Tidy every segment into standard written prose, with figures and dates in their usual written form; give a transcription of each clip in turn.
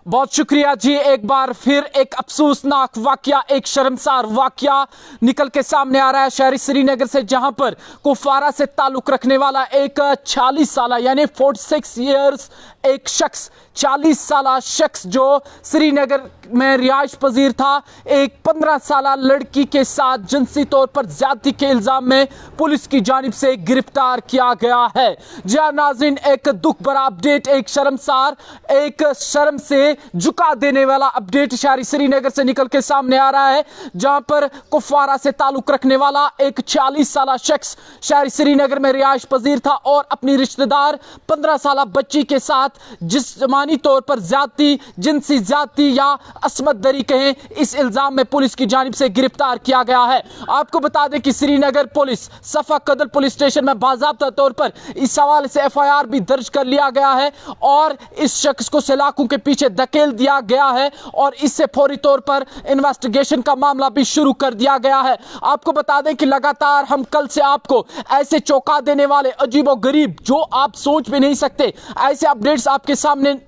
बहुत शुक्रिया जी। एक बार फिर एक अफसोसनाक वाकया, एक शर्मसार वाकया निकल के सामने आ रहा है शहरी श्रीनगर से, जहां पर कुफवारा से ताल्लुक रखने वाला एक 40 साल यानी 46 ईयर्स एक शख्स, 40 साल शख्स जो श्रीनगर में रिहाइश पजीर था, एक 15 साल लड़की के साथ जिनसी तौर पर ज्यादती के इल्जाम में पुलिस की जानिब से गिरफ्तार किया गया है। जी हां नाज़रीन, एक दुख भरा अपडेट, एक शर्मसार, एक शर्म से झुका देने वाला अपडेट शहरी श्रीनगर से निकल के सामने आ रहा है, जहां पर कुफवारा से ताल्लुक रखने वाला एक 40 साल शख्स शहरी श्रीनगर में रिहाइश पजीर था और अपनी रिश्तेदार 15 साल बच्ची के साथ जिस्मानी तौर पर ज्यादती, जिनसी ज्यादती या असमत दरी कहें, इस इल्जाम में पुलिस की जानिब से गिरफ्तार किया गया है। आपको बता दें कि श्रीनगर पुलिस सफा कदल पुलिस स्टेशन में बाज़ाब्ता तौर पर इस हवाले से FIR भी दर्ज कर लिया गया है और इस शख्स को सलाखों के पीछे धकेल दिया गया है और इससे फौरी तौर पर इन्वेस्टिगेशन का मामला भी शुरू कर दिया गया है। आपको बता दें कि लगातार हम कल से आपको ऐसे चौंका देने वाले, अजीबो गरीब, जो आप सोच भी नहीं सकते, ऐसे अपडेट्स आपके सामने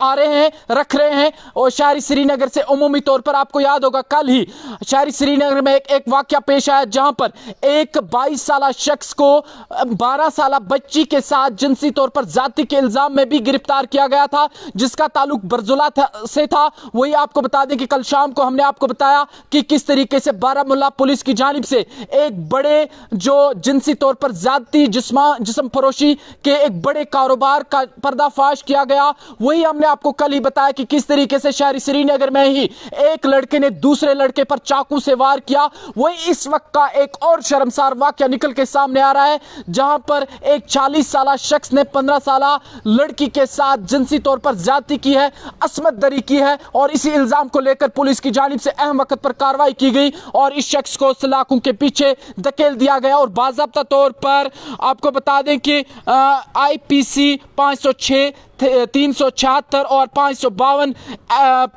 आ रहे हैं, रख रहे हैं। और शहरी श्रीनगर से उमूमी तौर पर आपको याद होगा कल ही शहरी श्रीनगर में एक वाकया पेश आया, जहां पर एक 22 साल शख्स को 12 साल बच्ची के साथ जिनसी तौर पर ज्यादती के इल्जाम में भी गिरफ्तार किया गया था, जिसका ताल्लुक बरजुला से था। वही आपको बता दें कि कल शाम को हमने आपको बताया कि किस तरीके से बारामूला पुलिस की जानिब से एक बड़े जो जिनसी तौर पर ज्यादती, जिस्म फरोशी के एक बड़े कारोबार का पर्दाफाश किया गया। वही हमने आपको कल ही बताया कि किस तरीके से शहरी श्रीनगर में ही एक लड़के ने दूसरे लड़के पर चाकू से वार किया। वही इस वक्त का एक और शर्मसार वाकया निकल के सामने आ रहा है, जहां पर एक 40 साल शख्स ने 15 साल लड़की के साथ जिनसी तौर पर ज्यादती की है, असमत दरी की है और इसी इल्जाम को लेकर पुलिस की जानिब से अहम वक्त पर कार्रवाई की गई और इस शख्स को सलाखों के पीछे धकेल दिया गया। और बाज़ाब्ता तौर पर आपको बता दें कि IPC 506, 376 और 552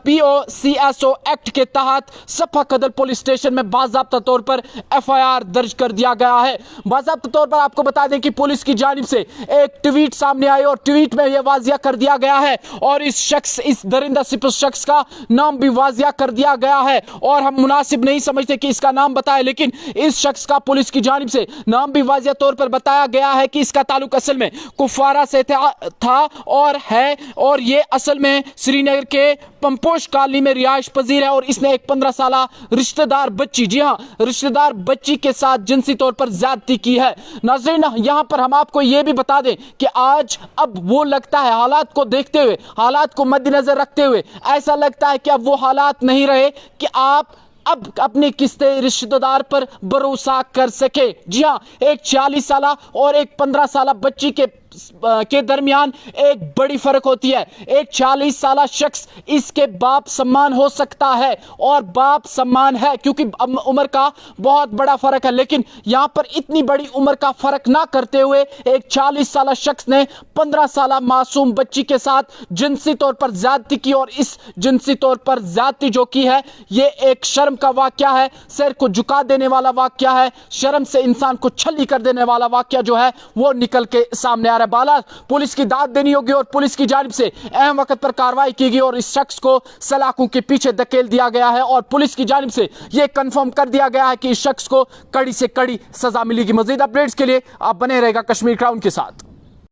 POCSO एक्ट के तहत सफा कदल पुलिस स्टेशन में बाज़ाब्ता तौर पर FIR दर्ज कर दिया गया है। बाज़ाब्ता तौर पर आपको बता दें कि पुलिस की जानिब से एक ट्वीट सामने आई और ट्वीट में यह वाजिया कर दिया गया है और इस शख्स, इस दरिंदा सिपस शख्स का नाम भी वाजिया कर दिया गया है और हम मुनासिब नहीं समझते कि इसका नाम बताए, लेकिन इस शख्स का पुलिस की जानिब से नाम भी वाजिया तौर पर बताया गया है कि इसका ताल्लुक असल में कुफवारा से था और है और ये असल में श्रीनगर के पंपोश कॉलोनी में रिहाइश पजीर है और इसने एक 15 साल रिश्तेदार बच्ची, जी हां, रिश्तेदार बच्ची के साथ जिनसी तौर पर ज्यादती की है। नाज़रीन, यहां पर हम आपको यह भी बता दें कि आज अब वो लगता है, हालात को देखते हुए, हालात को मद्देनजर रखते हुए ऐसा लगता है कि अब वो हालात नहीं रहे कि आप अब अपने किस्ते रिश्तेदार पर भरोसा कर सके। जी हां, एक 40 साल और एक 15 साल बच्ची के दरमियान एक बड़ी फर्क होती है। एक 40 साल शख्स, इसके बाप सम्मान हो सकता है और बाप सम्मान है क्योंकि उम्र का बहुत बड़ा फर्क है, लेकिन यहां पर इतनी बड़ी उम्र का फर्क ना करते हुए एक 40 साल शख्स ने 15 साल मासूम बच्ची के साथ जिनसी तौर पर ज्यादती की और इस जिनसी तौर पर ज्यादती जो की है, ये एक शर्म का वाकया है, सिर को झुका देने वाला वाकया है, शर्म से इंसान को छली कर देने वाला वाकया जो है वो निकल के सामने आ रहा है। बाला पुलिस की दाद देनी होगी और पुलिस की जानिब से अहम वक्त पर कार्रवाई की गई और इस शख्स को सलाखों के पीछे धकेल दिया गया है और पुलिस की जानिब से यह कंफर्म कर दिया गया है कि इस शख्स को कड़ी से कड़ी सजा मिलेगी। मजीद अपडेट्स के लिए आप बने रहेगा कश्मीर क्राउन के साथ।